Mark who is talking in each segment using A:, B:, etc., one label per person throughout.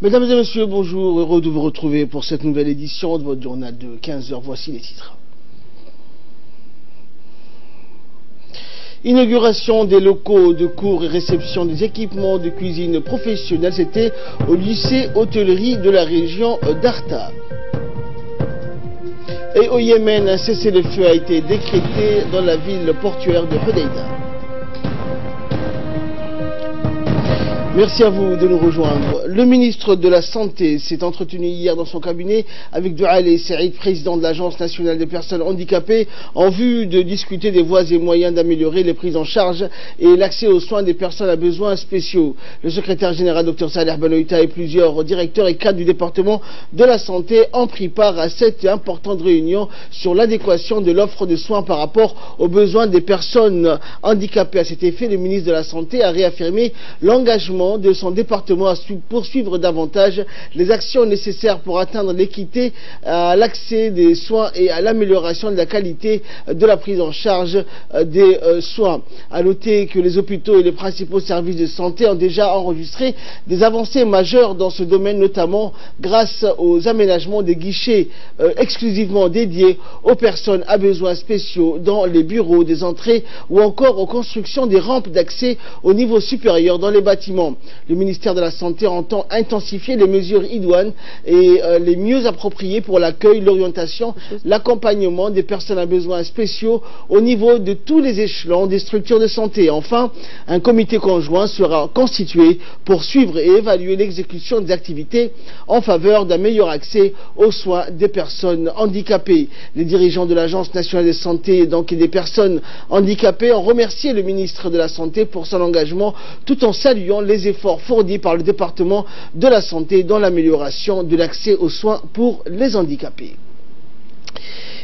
A: Mesdames et messieurs, bonjour, heureux de vous retrouver pour cette nouvelle édition de votre journal de 15 h. Voici les titres. Inauguration des locaux de cours et réception des équipements de cuisine professionnelle, c'était au lycée hôtellerie de la région d'Arta. Et au Yémen, un cessez-le-feu a été décrété dans la ville portuaire de Hodeïda. Merci à vous de nous rejoindre. Le ministre de la Santé s'est entretenu hier dans son cabinet avec Doualé Saïd, président de l'Agence nationale des personnes handicapées, en vue de discuter des voies et moyens d'améliorer les prises en charge et l'accès aux soins des personnes à besoins spéciaux. Le secrétaire général Dr Saleh Benoïta et plusieurs directeurs et cadres du département de la santé ont pris part à cette importante réunion sur l'adéquation de l'offre de soins par rapport aux besoins des personnes handicapées. À cet effet, le ministre de la Santé a réaffirmé l'engagement de son département à poursuivre davantage les actions nécessaires pour atteindre l'équité à l'accès des soins et à l'amélioration de la qualité de la prise en charge des soins. À noter que les hôpitaux et les principaux services de santé ont déjà enregistré des avancées majeures dans ce domaine, notamment grâce aux aménagements des guichets exclusivement dédiés aux personnes à besoins spéciaux dans les bureaux des entrées ou encore aux constructions des rampes d'accès au niveau supérieur dans les bâtiments. Le ministère de la Santé entend intensifier les mesures idoines et les mieux appropriées pour l'accueil, l'orientation, l'accompagnement des personnes à besoins spéciaux au niveau de tous les échelons des structures de santé. Enfin, un comité conjoint sera constitué pour suivre et évaluer l'exécution des activités en faveur d'un meilleur accès aux soins des personnes handicapées. Les dirigeants de l'Agence nationale de santé et des personnes handicapées ont remercié le ministre de la Santé pour son engagement tout en saluant les efforts fournis par le département de la santé dans l'amélioration de l'accès aux soins pour les handicapés.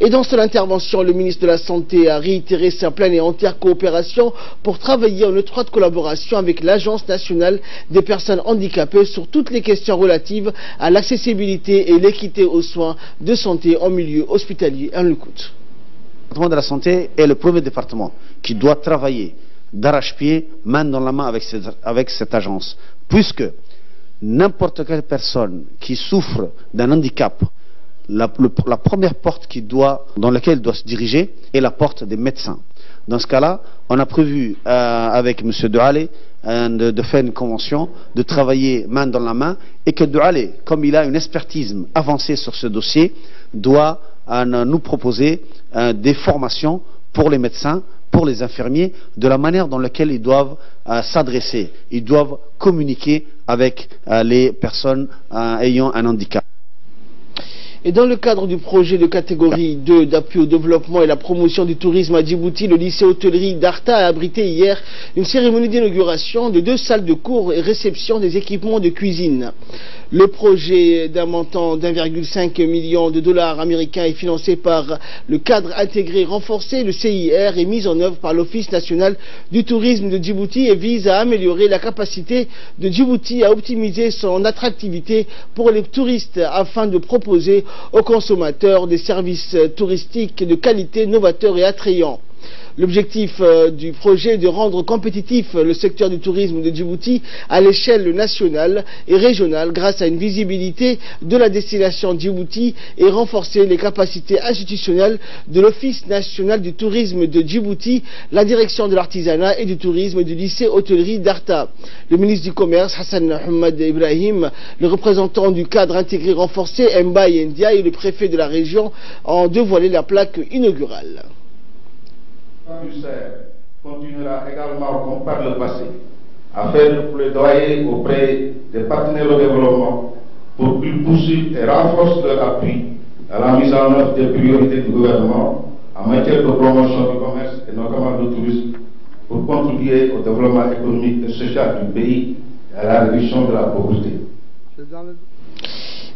A: Et dans son intervention, le ministre de la Santé a réitéré sa pleine et entière coopération pour travailler en étroite collaboration avec l'Agence nationale des personnes handicapées sur toutes les questions relatives à l'accessibilité et l'équité aux soins de santé en milieu hospitalier. On l'écoute.
B: Le département de la santé est le premier département qui doit travailler d'arrache-pied, main dans la main avec cette agence, puisque n'importe quelle personne qui souffre d'un handicap, la première porte dans laquelle il doit se diriger est la porte des médecins. Dans ce cas-là, on a prévu avec M. Doualé de faire une convention, de travailler main dans la main, et que Doualé, comme il a une expertise avancée sur ce dossier, doit nous proposer des formations pour les médecins, pour les infirmiers, de la manière dans laquelle ils doivent s'adresser. Ils doivent communiquer avec les personnes ayant un handicap.
A: Et dans le cadre du projet de catégorie 2 d'appui au développement et la promotion du tourisme à Djibouti, le lycée hôtellerie d'Arta a abrité hier une cérémonie d'inauguration de 2 salles de cours et réception des équipements de cuisine. Le projet d'un montant d'1,5 million de dollars américains est financé par le cadre intégré renforcé, le CIR, et mis en œuvre par l'Office national du tourisme de Djibouti et vise à améliorer la capacité de Djibouti à optimiser son attractivité pour les touristes afin de proposer aux consommateurs des services touristiques de qualité, novateurs et attrayants. L'objectif du projet est de rendre compétitif le secteur du tourisme de Djibouti à l'échelle nationale et régionale grâce à une visibilité de la destination Djibouti et renforcer les capacités institutionnelles de l'Office national du tourisme de Djibouti, la direction de l'artisanat et du tourisme du lycée hôtellerie d'Arta. Le ministre du Commerce, Hassan Ahmed Ibrahim, le représentant du cadre intégré renforcé, Mbaye Ndia, et le préfet de la région ont dévoilé la plaque inaugurale.
C: L'UCR continuera également, comme par le passé, à faire le plaidoyer auprès des partenaires au développement pour qu'ils poursuivent et renforcent leur appui à la mise en œuvre des priorités du gouvernement en matière de promotion du commerce et notamment du tourisme pour contribuer au développement économique et social du pays et à la réduction de la pauvreté.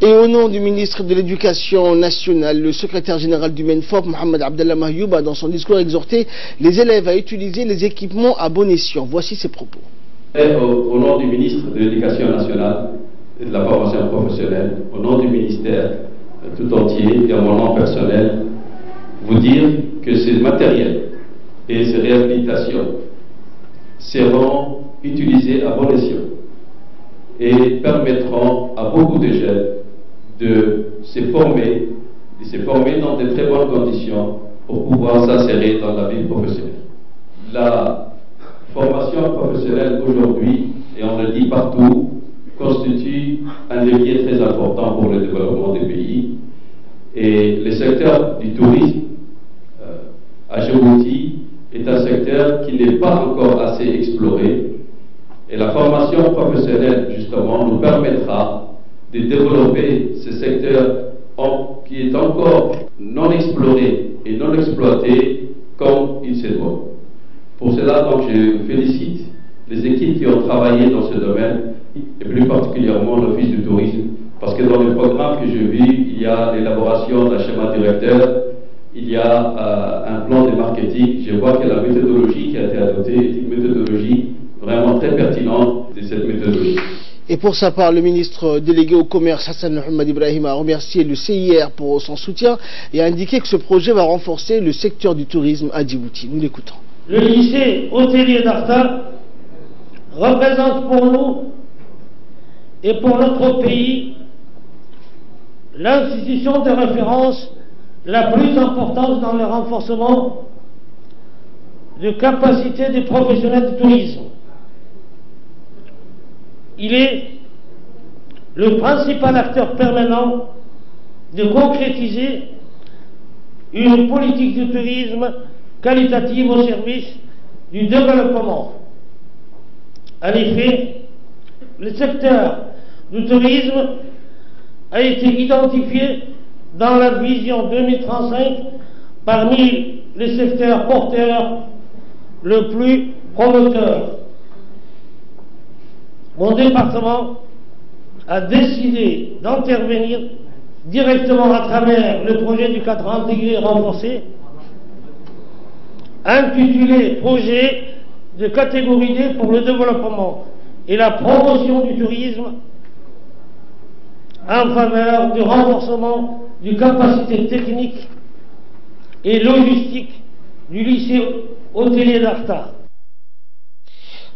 A: Et au nom du ministre de l'Éducation nationale, le secrétaire général du MENFOP, Mohamed Abdallah Mahyoub, a dans son discours exhorté les élèves à utiliser les équipements à bon escient. Voici ses propos.
D: Au nom du ministre de l'Éducation nationale et de la formation professionnelle, au nom du ministère tout entier et à mon nom personnel, vous dire que ces matériels et ces réhabilitations seront utilisés à bon escient et permettront à beaucoup de jeunes de se former dans de très bonnes conditions pour pouvoir s'insérer dans la vie professionnelle. La formation professionnelle aujourd'hui, et on le dit partout, constitue un levier très important pour le développement des pays. Et le secteur du tourisme à Djibouti est un secteur qui n'est pas encore assez exploré. Et la formation professionnelle, justement, nous permettra de développer ce secteur qui est encore non exploré et non exploité comme il se doit. Pour cela, donc, je félicite les équipes qui ont travaillé dans ce domaine, et plus particulièrement l'Office du tourisme, parce que dans le programme que j'ai vu, il y a l'élaboration d'un schéma directeur, il y a un plan de marketing. Je vois que la méthodologie qui a été adoptée est une méthodologie vraiment très pertinente de cette méthodologie.
A: Et pour sa part, le ministre délégué au commerce Hassan Mohamed Ibrahim a remercié le CIR pour son soutien et a indiqué que ce projet va renforcer le secteur du tourisme à Djibouti. Nous l'écoutons.
E: Le lycée hôtelier d'Arta représente pour nous et pour notre pays l'institution de référence la plus importante dans le renforcement de capacités des professionnels du tourisme. Il est le principal acteur permanent de concrétiser une politique de tourisme qualitative au service du développement. En effet, le secteur du tourisme a été identifié dans la vision 2035 parmi les secteurs porteurs le plus promoteurs. Mon département a décidé d'intervenir directement à travers le projet du cadre intégré renforcé, intitulé Projet de catégorie D pour le développement et la promotion du tourisme en faveur du renforcement du capacité technique et logistique du lycée hôtelier d'Arta.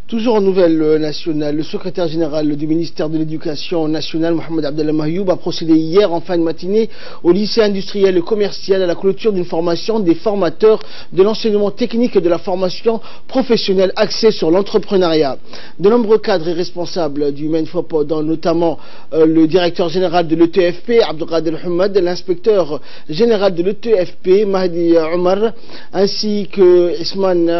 A: Toujours en nouvelle nationale, le secrétaire général du ministère de l'Éducation nationale, Mohamed Abdallah Mahyoub, a procédé hier en fin de matinée au lycée industriel et commercial à la clôture d'une formation des formateurs de l'enseignement technique et de la formation professionnelle axée sur l'entrepreneuriat. De nombreux cadres et responsables du MENFOP, dont notamment le directeur général de l'ETFP, Abdelkader Hamad, l'inspecteur général de l'ETFP, Mahdi Omar, ainsi que Isman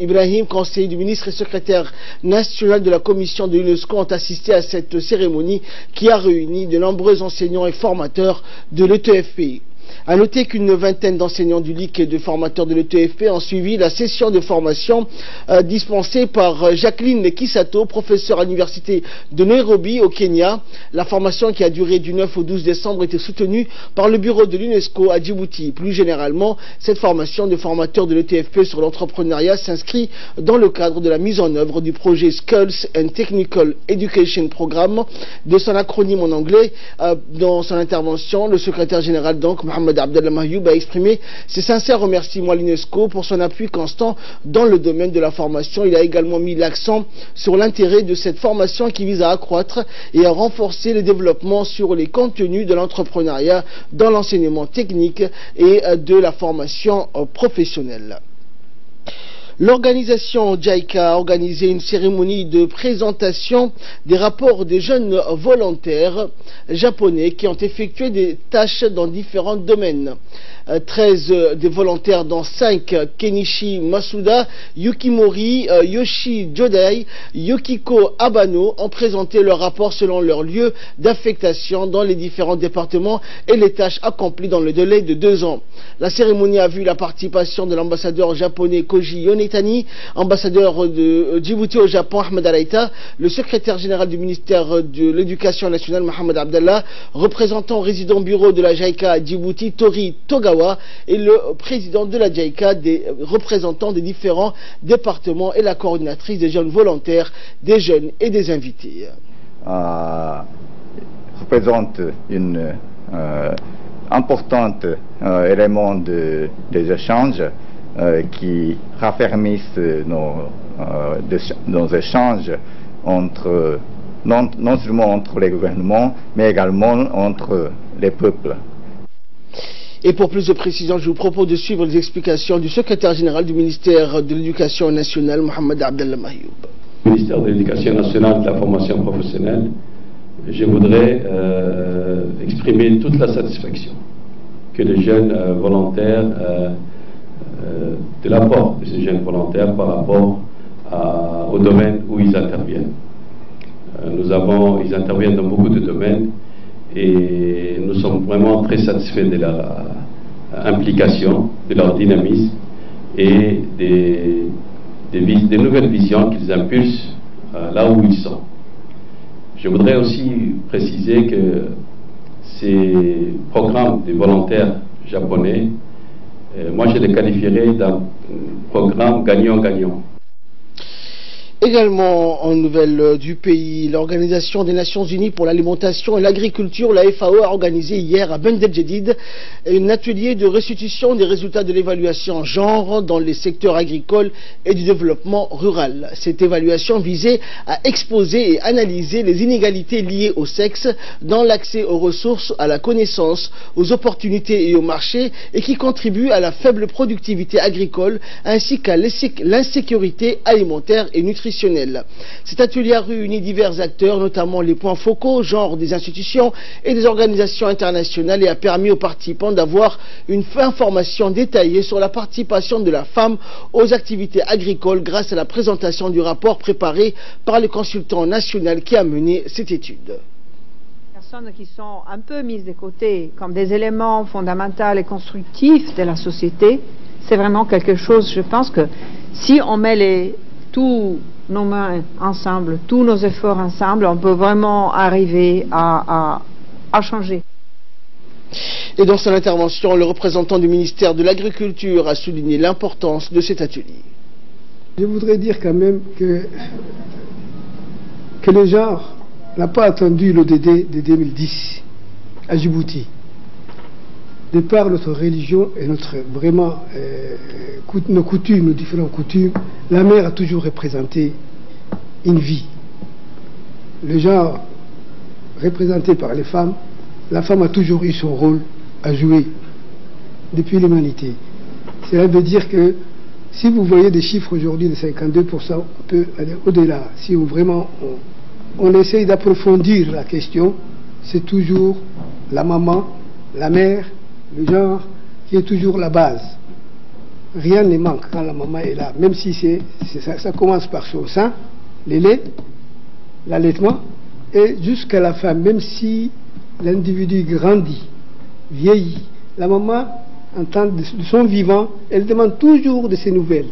A: Ibrahim, conseiller du ministre et secrétaire national de la commission de l'UNESCO, ont assisté à cette cérémonie qui a réuni de nombreux enseignants et formateurs de l'ETFP. A noter qu'une vingtaine d'enseignants du LIC et de formateurs de l'ETFP ont suivi la session de formation dispensée par Jacqueline Kisato, professeure à l'université de Nairobi au Kenya. La formation, qui a duré du 9 au 12 décembre, était soutenue par le bureau de l'UNESCO à Djibouti. Plus généralement, cette formation de formateurs de l'ETFP sur l'entrepreneuriat s'inscrit dans le cadre de la mise en œuvre du projet Skills and Technical Education Programme, de son acronyme en anglais. Dans son intervention, le secrétaire général, donc, Mohamed Abdallah Mahyoub, a exprimé ses sincères remerciements à l'UNESCO pour son appui constant dans le domaine de la formation. Il a également mis l'accent sur l'intérêt de cette formation qui vise à accroître et à renforcer le développement sur les contenus de l'entrepreneuriat dans l'enseignement technique et de la formation professionnelle. L'organisation JICA a organisé une cérémonie de présentation des rapports des jeunes volontaires japonais qui ont effectué des tâches dans différents domaines. 13 des volontaires, dont 5 Kenichi Masuda, Yukimori Yoshi Jodai, Yukiko Abano, ont présenté leur rapport selon leur lieu d'affectation dans les différents départements et les tâches accomplies dans le délai de 2 ans. La cérémonie a vu la participation de l'ambassadeur japonais Koji Yonetani, ambassadeur de Djibouti au Japon Ahmed Araita, le secrétaire général du ministère de l'Éducation nationale Mohamed Abdallah, représentant résident bureau de la JICA à Djibouti Tori Togawa, et le président de la JICA, des représentants des différents départements et la coordinatrice des jeunes volontaires, des jeunes et des invités.
F: Représente une importante élément des échanges qui raffermissent nos échanges entre non seulement entre les gouvernements, mais également entre les peuples.
A: Et pour plus de précisions, je vous propose de suivre les explications du secrétaire général du ministère de l'Éducation nationale, Mohamed Abdallah Mahioub.
D: Au ministère de l'Éducation nationale et de la formation professionnelle, je voudrais exprimer toute la satisfaction que les jeunes volontaires, de l'apport de ces jeunes volontaires par rapport au domaine où ils interviennent. Ils interviennent dans beaucoup de domaines et nous sommes vraiment très satisfaits de leur implication, de leur dynamisme et des nouvelles visions qu'ils impulsent là où ils sont. Je voudrais aussi préciser que ces programmes des volontaires japonais, moi je les qualifierais d'un programme gagnant-gagnant.
A: Également en nouvelle du pays, l'Organisation des Nations Unies pour l'alimentation et l'agriculture, la FAO, a organisé hier à Bend El Djedid un atelier de restitution des résultats de l'évaluation en genre dans les secteurs agricoles et du développement rural. Cette évaluation visait à exposer et analyser les inégalités liées au sexe dans l'accès aux ressources, à la connaissance, aux opportunités et au marché, et qui contribue à la faible productivité agricole ainsi qu'à l'insécurité alimentaire et nutritionnelle. Cet atelier a réuni divers acteurs, notamment les points focaux, genre des institutions et des organisations internationales, et a permis aux participants d'avoir une information détaillée sur la participation de la femme aux activités agricoles grâce à la présentation du rapport préparé par le consultant national qui a mené cette étude.
G: Personnes qui sont un peu mises de côté comme des éléments fondamentaux et constructifs de la société, c'est vraiment quelque chose, je pense que si on met tous nos mains ensemble, tous nos efforts ensemble, on peut vraiment arriver à changer.
A: Et dans son intervention, le représentant du ministère de l'Agriculture a souligné l'importance de cet atelier.
H: Je voudrais dire quand même que le genre n'a pas attendu l'ODD de 2010 à Djibouti. De par notre religion et nos coutumes, nos différentes coutumes, la mère a toujours représenté une vie. Le genre représenté par les femmes, la femme a toujours eu son rôle à jouer depuis l'humanité. Cela veut dire que si vous voyez des chiffres aujourd'hui de 52%, on peut aller au-delà. Si on essaye d'approfondir la question, c'est toujours la maman, la mère, le genre qui est toujours la base. Rien ne manque quand la maman est là, même si ça commence par son sein, le lait, l'allaitement, et jusqu'à la fin, même si l'individu grandit, vieillit, la maman, en temps de son vivant, elle demande toujours de ses nouvelles.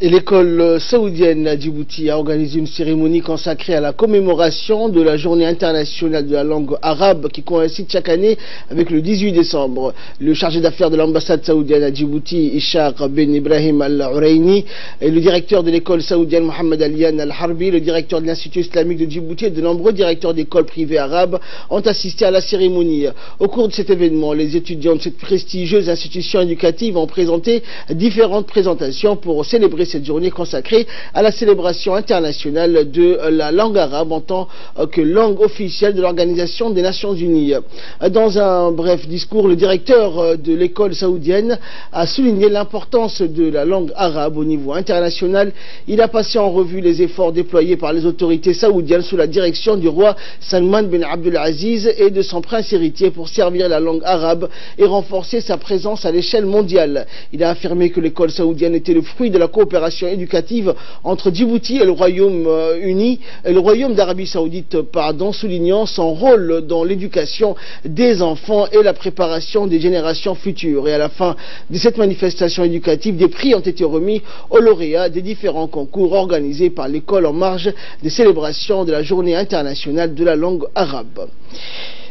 A: Et l'école saoudienne à Djibouti a organisé une cérémonie consacrée à la commémoration de la journée internationale de la langue arabe qui coïncide chaque année avec le 18 décembre. Le chargé d'affaires de l'ambassade saoudienne à Djibouti, Ishaq Ben Ibrahim Al-Uraini, et le directeur de l'école saoudienne Mohamed Alian Al-Harbi, le directeur de l'Institut islamique de Djibouti et de nombreux directeurs d'écoles privées arabes ont assisté à la cérémonie. Au cours de cet événement, les étudiants de cette prestigieuse institution éducative ont présenté différentes présentations pour célébrer cette journée consacrée à la célébration internationale de la langue arabe en tant que langue officielle de l'Organisation des Nations Unies. Dans un bref discours, le directeur de l'école saoudienne a souligné l'importance de la langue arabe au niveau international. Il a passé en revue les efforts déployés par les autorités saoudiennes sous la direction du roi Salman bin Abdulaziz et de son prince héritier pour servir la langue arabe et renforcer sa présence à l'échelle mondiale. Il a affirmé que l'école saoudienne était le fruit de la coopération éducative entre Djibouti et le Royaume d'Arabie Saoudite, soulignant son rôle dans l'éducation des enfants et la préparation des générations futures. Et à la fin de cette manifestation éducative, des prix ont été remis aux lauréats des différents concours organisés par l'école en marge des célébrations de la journée internationale de la langue arabe.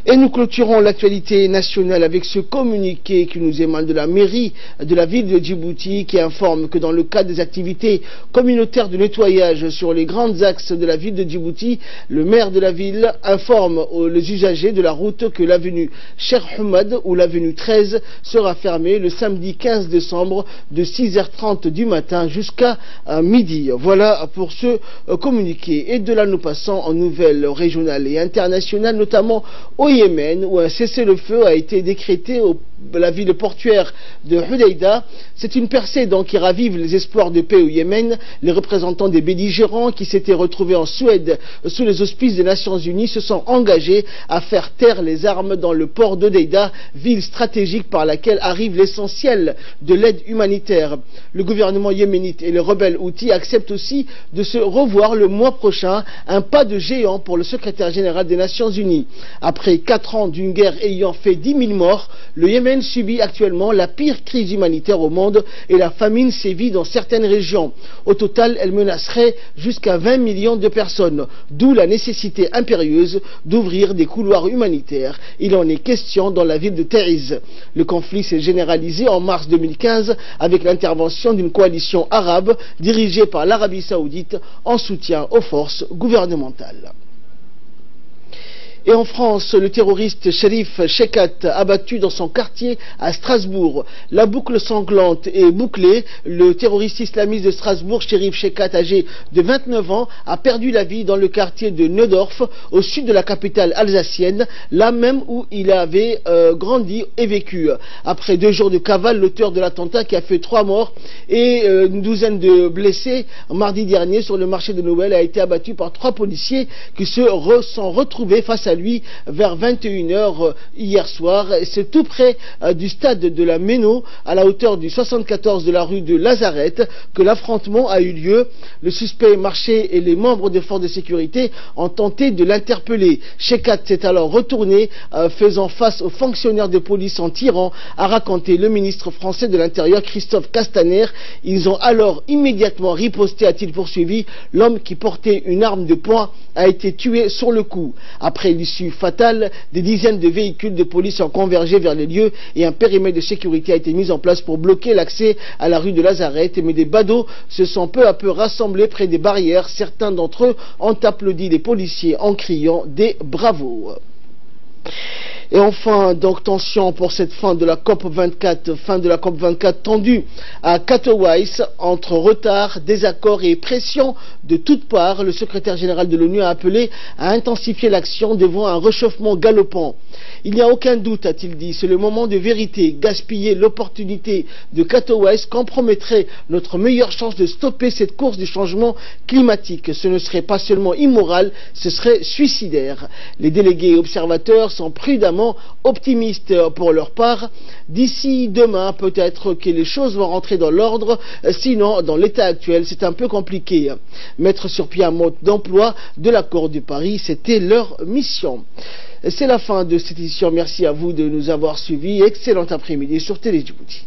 A: Et nous clôturons l'actualité nationale avec ce communiqué qui nous émane de la mairie de la ville de Djibouti qui informe que dans le cadre des activités communautaires de nettoyage sur les grands axes de la ville de Djibouti, le maire de la ville informe les usagers de la route que l'avenue Cheikh Hamad ou l'avenue 13 sera fermée le samedi 15 décembre de 6h30 du matin jusqu'à midi. Voilà pour ce communiqué. Et de là nous passons en nouvelles régionales et internationales, notamment au Yémen, où un cessez-le-feu a été décrété au la ville portuaire de Hodeïda. C'est une percée donc qui ravive les espoirs de paix au Yémen. Les représentants des belligérants qui s'étaient retrouvés en Suède sous les auspices des Nations Unies se sont engagés à faire taire les armes dans le port d'Hodeïda, ville stratégique par laquelle arrive l'essentiel de l'aide humanitaire. Le gouvernement yéménite et les rebelles houthis acceptent aussi de se revoir le mois prochain, un pas de géant pour le secrétaire général des Nations Unies. Après 4 ans d'une guerre ayant fait 10 000 morts, le Yémen subit actuellement la pire crise humanitaire au monde et la famine sévit dans certaines régions. Au total, elle menacerait jusqu'à 20 millions de personnes, d'où la nécessité impérieuse d'ouvrir des couloirs humanitaires. Il en est question dans la ville de Taïz. Le conflit s'est généralisé en mars 2015 avec l'intervention d'une coalition arabe dirigée par l'Arabie Saoudite en soutien aux forces gouvernementales. Et en France, le terroriste Cherif Chekhat abattu dans son quartier à Strasbourg. La boucle sanglante est bouclée. Le terroriste islamiste de Strasbourg, Cherif Chekhat, âgé de 29 ans, a perdu la vie dans le quartier de Neudorf, au sud de la capitale alsacienne, là même où il avait grandi et vécu. Après 2 jours de cavale, l'auteur de l'attentat qui a fait 3 morts et une douzaine de blessés mardi dernier sur le marché de Noël a été abattu par 3 policiers qui se sont retrouvés face à lui vers 21h hier soir. C'est tout près du stade de la Méno, à la hauteur du 74 de la rue de Lazarette, que l'affrontement a eu lieu. Le suspect marchait et les membres des forces de sécurité ont tenté de l'interpeller. Chekhat s'est alors retourné, faisant face aux fonctionnaires de police en tirant, a raconté le ministre français de l'Intérieur Christophe Castaner. Ils ont alors immédiatement riposté, a-t-il poursuivi. L'homme qui portait une arme de poing a été tué sur le coup. Après l'issue fatale, des dizaines de véhicules de police ont convergé vers les lieux et un périmètre de sécurité a été mis en place pour bloquer l'accès à la rue de Lazarette. Mais des badauds se sont peu à peu rassemblés près des barrières. Certains d'entre eux ont applaudi les policiers en criant des bravos. Et enfin, donc tension pour cette fin de la COP24 tendue à Katowice entre retard, désaccords et pression de toutes parts. Le secrétaire général de l'ONU a appelé à intensifier l'action devant un réchauffement galopant. Il n'y a aucun doute, a-t-il dit, c'est le moment de vérité. Gaspiller l'opportunité de Katowice compromettrait notre meilleure chance de stopper cette course du changement climatique. Ce ne serait pas seulement immoral, ce serait suicidaire. Les délégués et observateurs sont prudemment optimistes pour leur part. D'ici demain, peut-être que les choses vont rentrer dans l'ordre, sinon, dans l'état actuel, c'est un peu compliqué. Mettre sur pied un mode d'emploi de l'accord de Paris, c'était leur mission. C'est la fin de cette édition. Merci à vous de nous avoir suivis. Excellent après-midi sur Télé Djibouti.